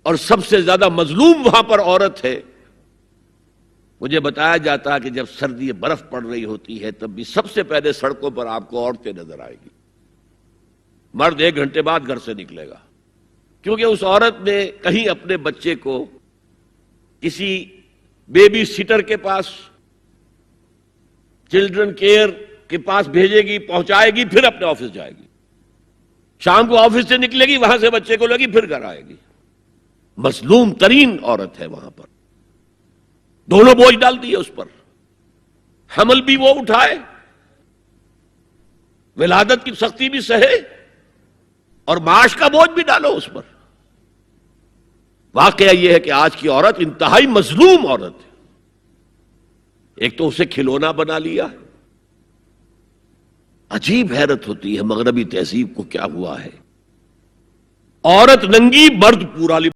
اور سب سے زیادہ مظلوم وہاں پر عورت ہے. مجھے بتایا جاتا ہے کہ جب سردی برف پڑ رہی ہوتی ہے تب بھی سب سے پہلے سڑکوں پر آپ کو عورتیں نظر آئے گی. مرد 1 گھنٹے بعد گھر سے نکلے گا، کیونکہ اس عورت نے کہیں اپنے بچے کو کسی بیبی سیٹر کے پاس، چلڈرن کیئر کے پاس بھیجے گی، پہنچائے گی، پھر اپنے آفس جائے گی. شام کو آفس سے نکلے گی، وہاں سے بچے کو لگی، پھر گھر آئے گی. مظلوم ترین عورت ہے وہاں پر. دونوں بوجھ ڈال دیے اس پر، حمل بھی وہ اٹھائے، ولادت کی سختی بھی سہے، اور معاش کا بوجھ بھی ڈالو اس پر. واقعہ یہ ہے کہ آج کی عورت انتہائی مظلوم عورت ہے. ایک تو اسے کھلونا بنا لیا. عجیب حیرت ہوتی ہے مغربی تہذیب کو کیا ہوا ہے. عورت ننگی، مرد پورا